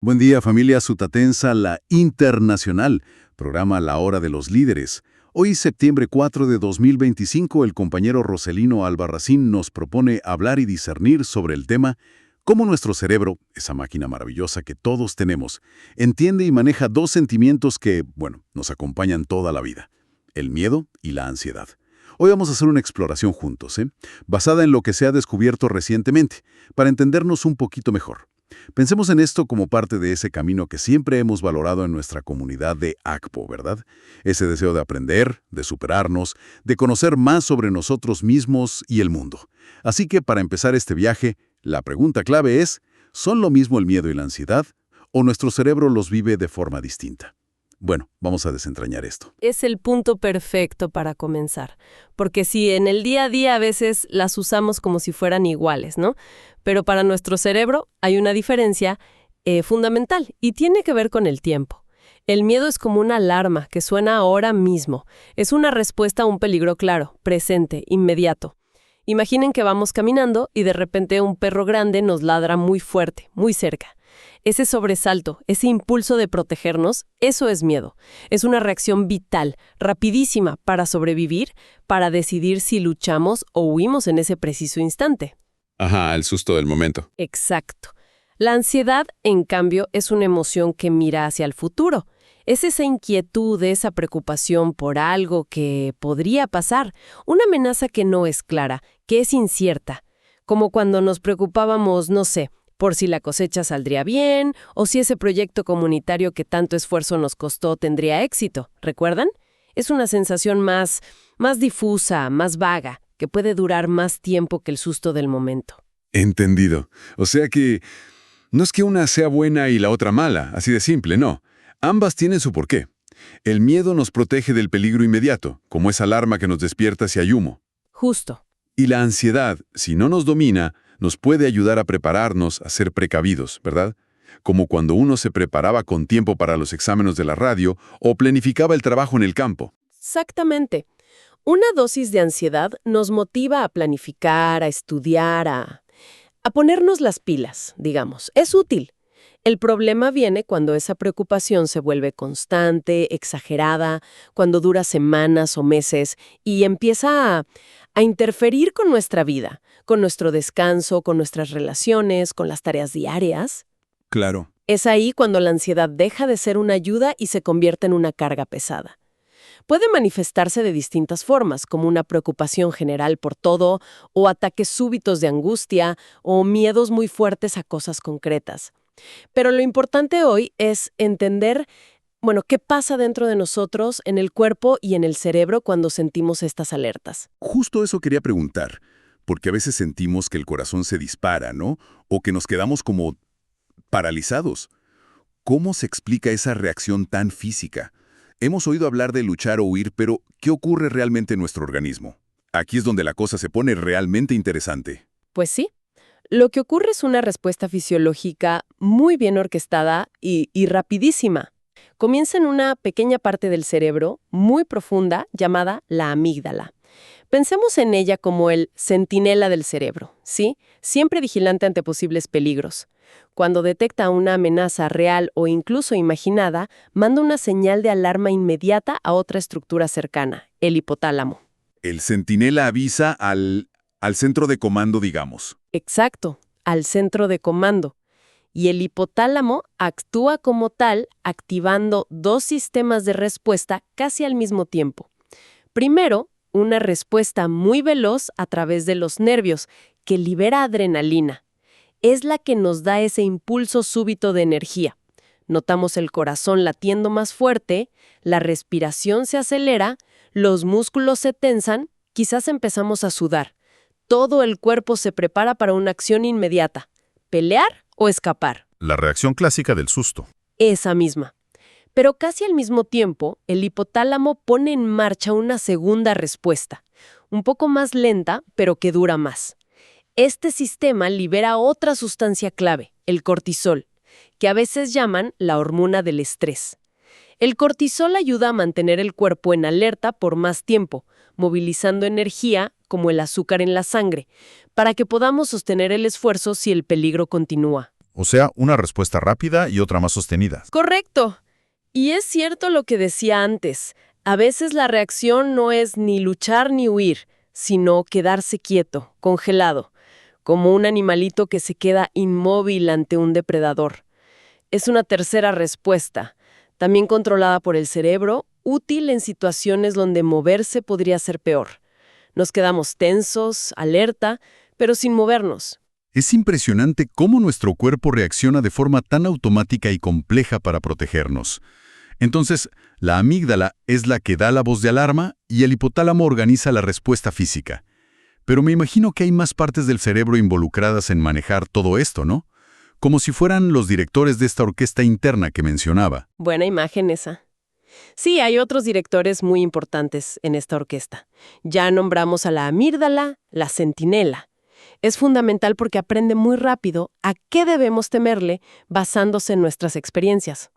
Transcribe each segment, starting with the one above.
Buen día, familia sutatensa, la Internacional, programa La Hora de los Líderes. Hoy, septiembre 4 de 2025, el compañero Roselino Albarracín nos propone hablar y discernir sobre el tema cómo nuestro cerebro, esa máquina maravillosa que todos tenemos, entiende y maneja dos sentimientos que, nos acompañan toda la vida: el miedo y la ansiedad. Hoy vamos a hacer una exploración juntos, basada en lo que se ha descubierto recientemente, para entendernos un poquito mejor. Pensemos en esto como parte de ese camino que siempre hemos valorado en nuestra comunidad de ACPO, ¿verdad? Ese deseo de aprender, de superarnos, de conocer más sobre nosotros mismos y el mundo. Así que para empezar este viaje, la pregunta clave es: ¿son lo mismo el miedo y la ansiedad, o nuestro cerebro los vive de forma distinta? Bueno, vamos a desentrañar esto. Es el punto perfecto para comenzar, porque si en el día a día a veces las usamos como si fueran iguales, ¿no? Pero para nuestro cerebro hay una diferencia fundamental y tiene que ver con el tiempo. El miedo es como una alarma que suena ahora mismo. Es una respuesta a un peligro claro, presente, inmediato. Imaginen que vamos caminando y de repente un perro grande nos ladra muy fuerte, muy cerca. Ese sobresalto, ese impulso de protegernos, eso es miedo. Es una reacción vital, rapidísima para sobrevivir, para decidir si luchamos o huimos en ese preciso instante. Ajá, el susto del momento. Exacto. La ansiedad, en cambio, es una emoción que mira hacia el futuro. Es esa inquietud, esa preocupación por algo que podría pasar, una amenaza que no es clara, que es incierta. Como cuando nos preocupábamos, no sé, por si la cosecha saldría bien o si ese proyecto comunitario que tanto esfuerzo nos costó tendría éxito. ¿Recuerdan? Es una sensación más difusa, más vaga, que puede durar más tiempo que el susto del momento. Entendido. O sea que no es que una sea buena y la otra mala, así de simple, no. Ambas tienen su porqué. El miedo nos protege del peligro inmediato, como esa alarma que nos despierta si hay humo. Justo. Y la ansiedad, si no nos domina, nos puede ayudar a prepararnos, a ser precavidos, ¿verdad? Como cuando uno se preparaba con tiempo para los exámenes de la radio o planificaba el trabajo en el campo. Exactamente. Una dosis de ansiedad nos motiva a planificar, a estudiar, a ponernos las pilas, digamos. Es útil. El problema viene cuando esa preocupación se vuelve constante, exagerada, cuando dura semanas o meses y empieza a interferir con nuestra vida, con nuestro descanso, con nuestras relaciones, con las tareas diarias. Claro. Es ahí cuando la ansiedad deja de ser una ayuda y se convierte en una carga pesada. Puede manifestarse de distintas formas, como una preocupación general por todo, o ataques súbitos de angustia, o miedos muy fuertes a cosas concretas. Pero lo importante hoy es entender, qué pasa dentro de nosotros, en el cuerpo y en el cerebro cuando sentimos estas alertas. Justo eso quería preguntar, porque a veces sentimos que el corazón se dispara, ¿no? O que nos quedamos como paralizados. ¿Cómo se explica esa reacción tan física? Hemos oído hablar de luchar o huir, pero ¿qué ocurre realmente en nuestro organismo? Aquí es donde la cosa se pone realmente interesante. Pues sí. Lo que ocurre es una respuesta fisiológica muy bien orquestada y rapidísima. Comienza en una pequeña parte del cerebro, muy profunda, llamada la amígdala. Pensemos en ella como el centinela del cerebro, ¿sí? Siempre vigilante ante posibles peligros. Cuando detecta una amenaza real o incluso imaginada, manda una señal de alarma inmediata a otra estructura cercana, el hipotálamo. El centinela avisa al centro de comando, digamos. Exacto, al centro de comando. Y el hipotálamo actúa como tal, activando dos sistemas de respuesta casi al mismo tiempo. Primero, una respuesta muy veloz a través de los nervios, que libera adrenalina. Es la que nos da ese impulso súbito de energía. Notamos el corazón latiendo más fuerte, la respiración se acelera, los músculos se tensan, quizás empezamos a sudar. Todo el cuerpo se prepara para una acción inmediata: pelear o escapar. La reacción clásica del susto. Esa misma. Pero casi al mismo tiempo, el hipotálamo pone en marcha una segunda respuesta, un poco más lenta, pero que dura más. Este sistema libera otra sustancia clave, el cortisol, que a veces llaman la hormona del estrés. El cortisol ayuda a mantener el cuerpo en alerta por más tiempo, movilizando energía, como el azúcar en la sangre, para que podamos sostener el esfuerzo si el peligro continúa. O sea, una respuesta rápida y otra más sostenida. Correcto. Y es cierto lo que decía antes. A veces la reacción no es ni luchar ni huir, sino quedarse quieto, congelado, como un animalito que se queda inmóvil ante un depredador. Es una tercera respuesta, también controlada por el cerebro, útil en situaciones donde moverse podría ser peor. Nos quedamos tensos, alerta, pero sin movernos. Es impresionante cómo nuestro cuerpo reacciona de forma tan automática y compleja para protegernos. Entonces, la amígdala es la que da la voz de alarma y el hipotálamo organiza la respuesta física. Pero me imagino que hay más partes del cerebro involucradas en manejar todo esto, ¿no? Como si fueran los directores de esta orquesta interna que mencionaba. Buena imagen esa. Sí, hay otros directores muy importantes en esta orquesta. Ya nombramos a la amígdala, la centinela. Es fundamental porque aprende muy rápido a qué debemos temerle basándose en nuestras experiencias.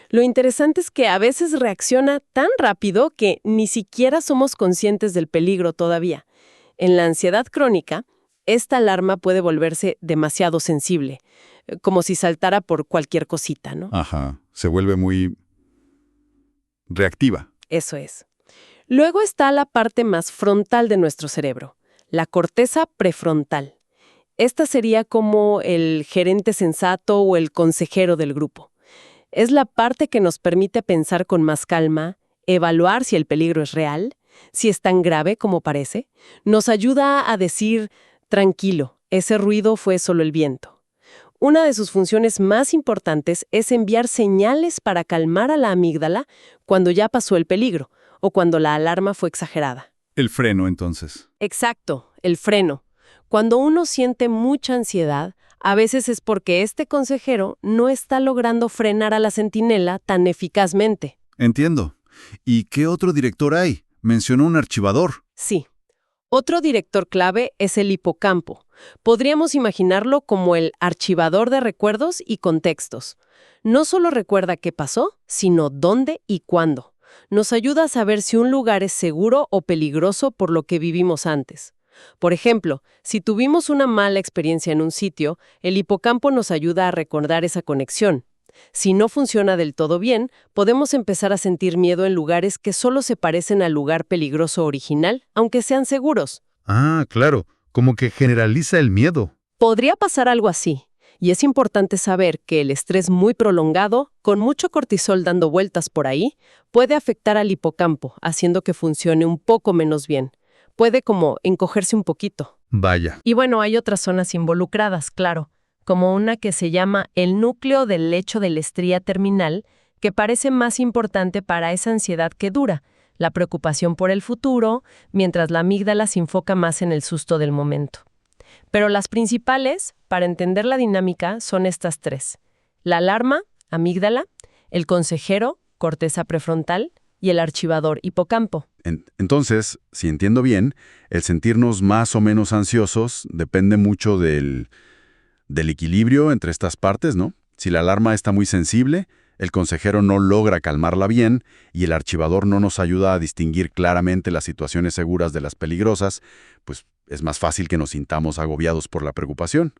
Lo interesante es que a veces reacciona tan rápido que ni siquiera somos conscientes del peligro todavía. En la ansiedad crónica, esta alarma puede volverse demasiado sensible, como si saltara por cualquier cosita, ¿no? Ajá, se vuelve muy reactiva. Eso es. Luego está la parte más frontal de nuestro cerebro, la corteza prefrontal. Esta sería como el gerente sensato o el consejero del grupo. Es la parte que nos permite pensar con más calma, evaluar si el peligro es real, si es tan grave como parece. Nos ayuda a decir, tranquilo, ese ruido fue solo el viento. Una de sus funciones más importantes es enviar señales para calmar a la amígdala cuando ya pasó el peligro o cuando la alarma fue exagerada. El freno, entonces. Exacto, el freno. Cuando uno siente mucha ansiedad, a veces es porque este consejero no está logrando frenar a la centinela tan eficazmente. Entiendo. ¿Y qué otro director hay? Mencionó un archivador. Sí. Otro director clave es el hipocampo. Podríamos imaginarlo como el archivador de recuerdos y contextos. No solo recuerda qué pasó, sino dónde y cuándo. Nos ayuda a saber si un lugar es seguro o peligroso por lo que vivimos antes. Por ejemplo, si tuvimos una mala experiencia en un sitio, el hipocampo nos ayuda a recordar esa conexión. Si no funciona del todo bien, podemos empezar a sentir miedo en lugares que solo se parecen al lugar peligroso original, aunque sean seguros. Ah, claro, como que generaliza el miedo. Podría pasar algo así, y es importante saber que el estrés muy prolongado, con mucho cortisol dando vueltas por ahí, puede afectar al hipocampo, haciendo que funcione un poco menos bien. Puede como encogerse un poquito. Vaya. Y bueno, hay otras zonas involucradas, claro, como una que se llama el núcleo del lecho de la estría terminal, que parece más importante para esa ansiedad que dura, la preocupación por el futuro, mientras la amígdala se enfoca más en el susto del momento. Pero las principales, para entender la dinámica, son estas tres: la alarma, amígdala, el consejero, corteza prefrontal, y el archivador, hipocampo. Entonces, si entiendo bien, el sentirnos más o menos ansiosos depende mucho del equilibrio entre estas partes, ¿no? Si la alarma está muy sensible, el consejero no logra calmarla bien y el archivador no nos ayuda a distinguir claramente las situaciones seguras de las peligrosas, pues es más fácil que nos sintamos agobiados por la preocupación.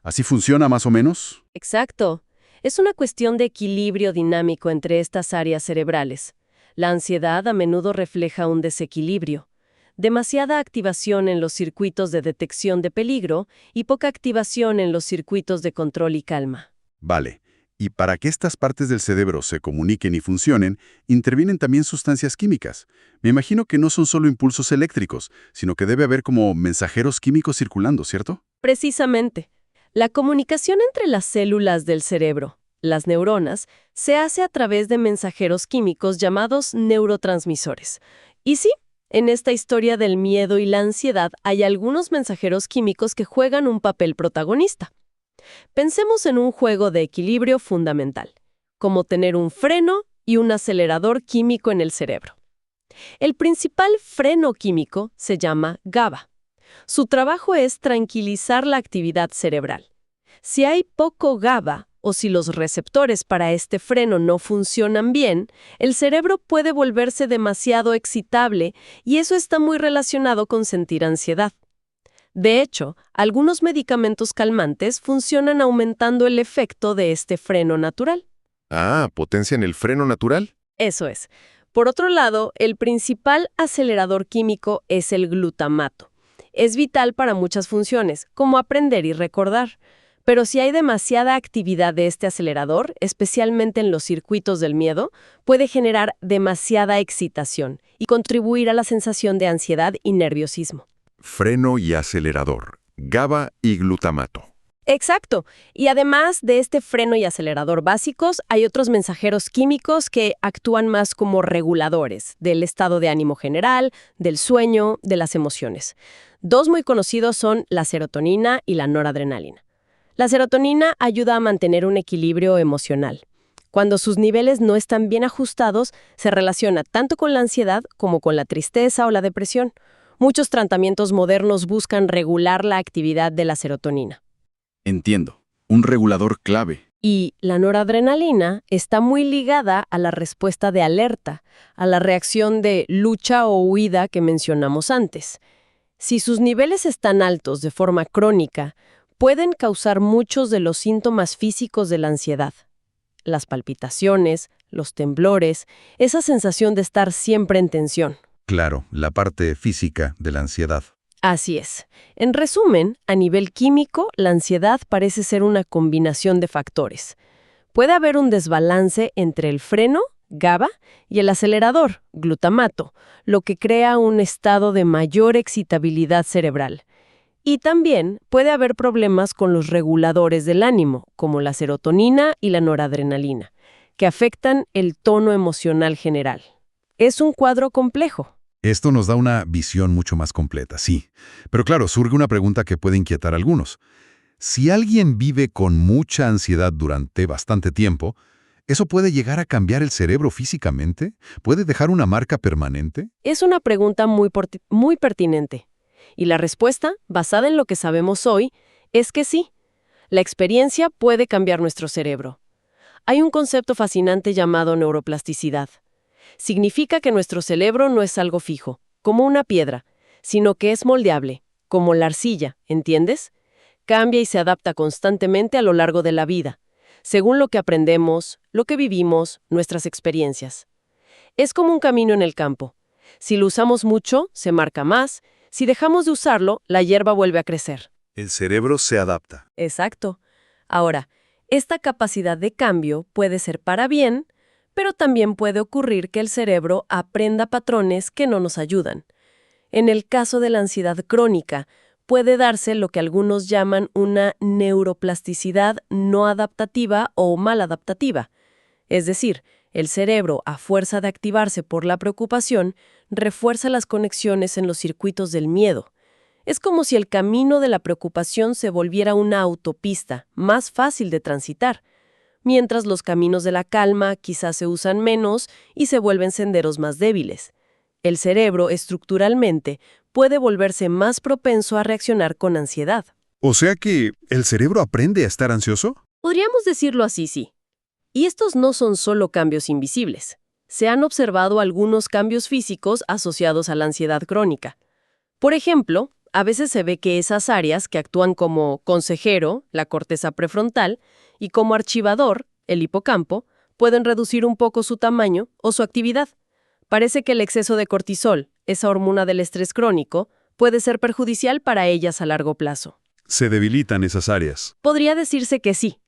¿Así funciona más o menos? Exacto. Es una cuestión de equilibrio dinámico entre estas áreas cerebrales. La ansiedad a menudo refleja un desequilibrio. Demasiada activación en los circuitos de detección de peligro y poca activación en los circuitos de control y calma. Vale. Y para que estas partes del cerebro se comuniquen y funcionen, intervienen también sustancias químicas. Me imagino que no son solo impulsos eléctricos, sino que debe haber como mensajeros químicos circulando, ¿cierto? Precisamente. La comunicación entre las células del cerebro, las neuronas, se hace a través de mensajeros químicos llamados neurotransmisores. Y sí, en esta historia del miedo y la ansiedad hay algunos mensajeros químicos que juegan un papel protagonista. Pensemos en un juego de equilibrio fundamental, como tener un freno y un acelerador químico en el cerebro. El principal freno químico se llama GABA. Su trabajo es tranquilizar la actividad cerebral. Si hay poco GABA, o si los receptores para este freno no funcionan bien, el cerebro puede volverse demasiado excitable y eso está muy relacionado con sentir ansiedad. De hecho, algunos medicamentos calmantes funcionan aumentando el efecto de este freno natural. Ah, ¿potencian el freno natural? Eso es. Por otro lado, el principal acelerador químico es el glutamato. Es vital para muchas funciones, como aprender y recordar. Pero si hay demasiada actividad de este acelerador, especialmente en los circuitos del miedo, puede generar demasiada excitación y contribuir a la sensación de ansiedad y nerviosismo. Freno y acelerador, GABA y glutamato. Exacto. Y además de este freno y acelerador básicos, hay otros mensajeros químicos que actúan más como reguladores del estado de ánimo general, del sueño, de las emociones. Dos muy conocidos son la serotonina y la noradrenalina. La serotonina ayuda a mantener un equilibrio emocional. Cuando sus niveles no están bien ajustados, se relaciona tanto con la ansiedad como con la tristeza o la depresión. Muchos tratamientos modernos buscan regular la actividad de la serotonina. Entiendo. Un regulador clave. Y la noradrenalina está muy ligada a la respuesta de alerta, a la reacción de lucha o huida que mencionamos antes. Si sus niveles están altos de forma crónica, pueden causar muchos de los síntomas físicos de la ansiedad. Las palpitaciones, los temblores, esa sensación de estar siempre en tensión. Claro, la parte física de la ansiedad. Así es. En resumen, a nivel químico, la ansiedad parece ser una combinación de factores. Puede haber un desbalance entre el freno, GABA, y el acelerador, glutamato, lo que crea un estado de mayor excitabilidad cerebral. Y también puede haber problemas con los reguladores del ánimo, como la serotonina y la noradrenalina, que afectan el tono emocional general. Es un cuadro complejo. Esto nos da una visión mucho más completa, sí. Pero claro, surge una pregunta que puede inquietar a algunos. Si alguien vive con mucha ansiedad durante bastante tiempo, ¿eso puede llegar a cambiar el cerebro físicamente? ¿Puede dejar una marca permanente? Es una pregunta muy pertinente. Y la respuesta, basada en lo que sabemos hoy, es que sí. La experiencia puede cambiar nuestro cerebro. Hay un concepto fascinante llamado neuroplasticidad. Significa que nuestro cerebro no es algo fijo, como una piedra, sino que es moldeable, como la arcilla, ¿entiendes? Cambia y se adapta constantemente a lo largo de la vida, según lo que aprendemos, lo que vivimos, nuestras experiencias. Es como un camino en el campo. Si lo usamos mucho, se marca más. Si dejamos de usarlo, la hierba vuelve a crecer. El cerebro se adapta. Exacto. Ahora, esta capacidad de cambio puede ser para bien, pero también puede ocurrir que el cerebro aprenda patrones que no nos ayudan. En el caso de la ansiedad crónica, puede darse lo que algunos llaman una neuroplasticidad no adaptativa o maladaptativa. Es decir, el cerebro, a fuerza de activarse por la preocupación, refuerza las conexiones en los circuitos del miedo. Es como si el camino de la preocupación se volviera una autopista, más fácil de transitar, mientras los caminos de la calma quizás se usan menos y se vuelven senderos más débiles. El cerebro, estructuralmente, puede volverse más propenso a reaccionar con ansiedad. O sea que, ¿el cerebro aprende a estar ansioso? Podríamos decirlo así, sí. Y estos no son solo cambios invisibles. Se han observado algunos cambios físicos asociados a la ansiedad crónica. Por ejemplo, a veces se ve que esas áreas que actúan como consejero, la corteza prefrontal, y como archivador, el hipocampo, pueden reducir un poco su tamaño o su actividad. Parece que el exceso de cortisol, esa hormona del estrés crónico, puede ser perjudicial para ellas a largo plazo. Se debilitan esas áreas. Podría decirse que sí.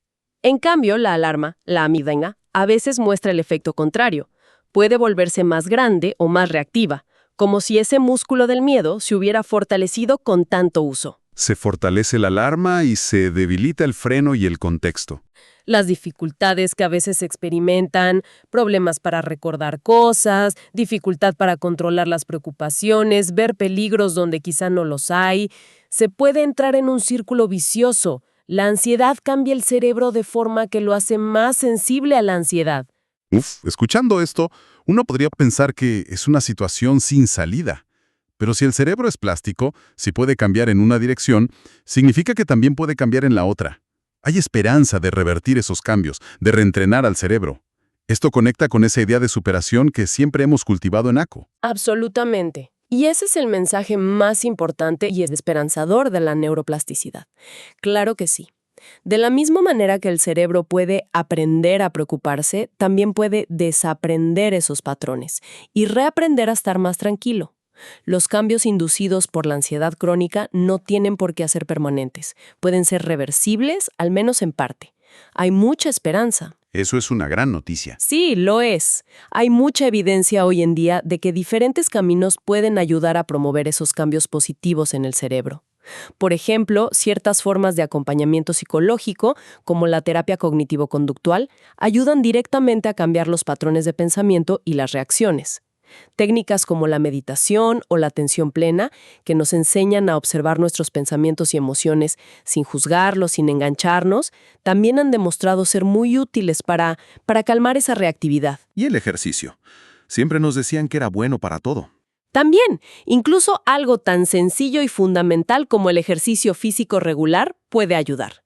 En cambio, la alarma, la amígdala, a veces muestra el efecto contrario. Puede volverse más grande o más reactiva, como si ese músculo del miedo se hubiera fortalecido con tanto uso. Se fortalece la alarma y se debilita el freno y el contexto. Las dificultades que a veces se experimentan, problemas para recordar cosas, dificultad para controlar las preocupaciones, ver peligros donde quizá no los hay. Se puede entrar en un círculo vicioso. La ansiedad cambia el cerebro de forma que lo hace más sensible a la ansiedad. Escuchando esto, uno podría pensar que es una situación sin salida. Pero si el cerebro es plástico, si puede cambiar en una dirección, significa que también puede cambiar en la otra. Hay esperanza de revertir esos cambios, de reentrenar al cerebro. Esto conecta con esa idea de superación que siempre hemos cultivado en ACO. Absolutamente. Y ese es el mensaje más importante y esperanzador de la neuroplasticidad. Claro que sí. De la misma manera que el cerebro puede aprender a preocuparse, también puede desaprender esos patrones y reaprender a estar más tranquilo. Los cambios inducidos por la ansiedad crónica no tienen por qué ser permanentes. Pueden ser reversibles, al menos en parte. Hay mucha esperanza. Eso es una gran noticia. Sí, lo es. Hay mucha evidencia hoy en día de que diferentes caminos pueden ayudar a promover esos cambios positivos en el cerebro. Por ejemplo, ciertas formas de acompañamiento psicológico, como la terapia cognitivo-conductual, ayudan directamente a cambiar los patrones de pensamiento y las reacciones. Técnicas como la meditación o la atención plena, que nos enseñan a observar nuestros pensamientos y emociones sin juzgarlos, sin engancharnos, también han demostrado ser muy útiles para calmar esa reactividad. Y el ejercicio. Siempre nos decían que era bueno para todo. También, incluso algo tan sencillo y fundamental como el ejercicio físico regular puede ayudar.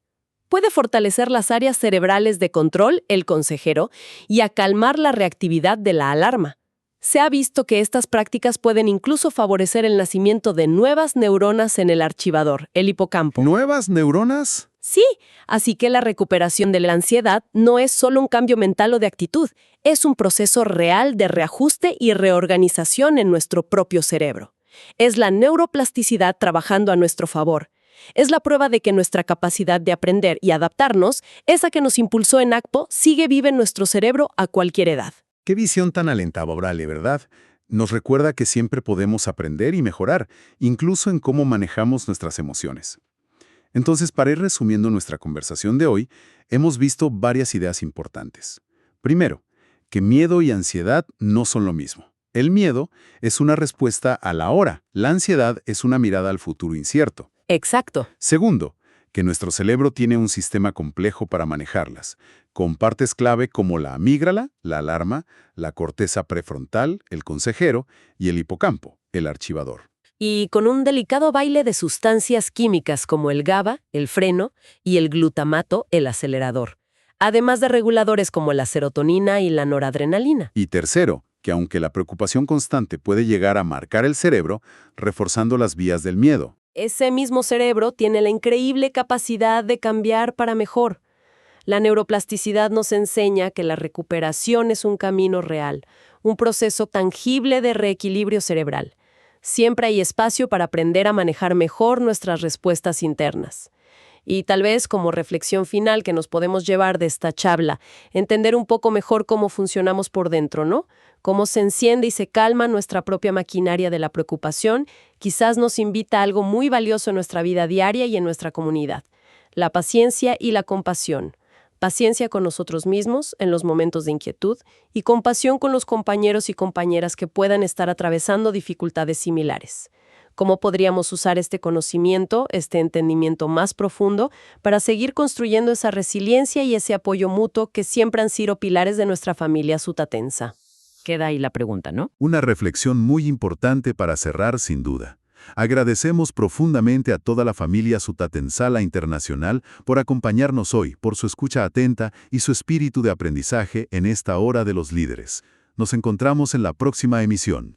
Puede fortalecer las áreas cerebrales de control, el consejero, y a calmar la reactividad de la alarma. Se ha visto que estas prácticas pueden incluso favorecer el nacimiento de nuevas neuronas en el archivador, el hipocampo. ¿Nuevas neuronas? Sí, así que la recuperación de la ansiedad no es solo un cambio mental o de actitud, es un proceso real de reajuste y reorganización en nuestro propio cerebro. Es la neuroplasticidad trabajando a nuestro favor. Es la prueba de que nuestra capacidad de aprender y adaptarnos, esa que nos impulsó en ACPO, sigue viva en nuestro cerebro a cualquier edad. Qué visión tan alentadora, ¿verdad? Nos recuerda que siempre podemos aprender y mejorar, incluso en cómo manejamos nuestras emociones. Entonces, para ir resumiendo nuestra conversación de hoy, hemos visto varias ideas importantes. Primero, que miedo y ansiedad no son lo mismo. El miedo es una respuesta a la hora, la ansiedad es una mirada al futuro incierto. Exacto. Segundo, que nuestro cerebro tiene un sistema complejo para manejarlas, con partes clave como la amígdala, la alarma, la corteza prefrontal, el consejero, y el hipocampo, el archivador. Y con un delicado baile de sustancias químicas como el GABA, el freno, y el glutamato, el acelerador, además de reguladores como la serotonina y la noradrenalina. Y tercero, que aunque la preocupación constante puede llegar a marcar el cerebro, reforzando las vías del miedo. Ese mismo cerebro tiene la increíble capacidad de cambiar para mejor. La neuroplasticidad nos enseña que la recuperación es un camino real, un proceso tangible de reequilibrio cerebral. Siempre hay espacio para aprender a manejar mejor nuestras respuestas internas. Y tal vez como reflexión final que nos podemos llevar de esta charla, entender un poco mejor cómo funcionamos por dentro, ¿no? Cómo se enciende y se calma nuestra propia maquinaria de la preocupación, quizás nos invita a algo muy valioso en nuestra vida diaria y en nuestra comunidad. La paciencia y la compasión. Paciencia con nosotros mismos en los momentos de inquietud y compasión con los compañeros y compañeras que puedan estar atravesando dificultades similares. ¿Cómo podríamos usar este conocimiento, este entendimiento más profundo, para seguir construyendo esa resiliencia y ese apoyo mutuo que siempre han sido pilares de nuestra familia sutatensa? Queda ahí la pregunta, ¿no? Una reflexión muy importante para cerrar, sin duda. Agradecemos profundamente a toda la familia Sutatensala Internacional por acompañarnos hoy, por su escucha atenta y su espíritu de aprendizaje en esta hora de los líderes. Nos encontramos en la próxima emisión.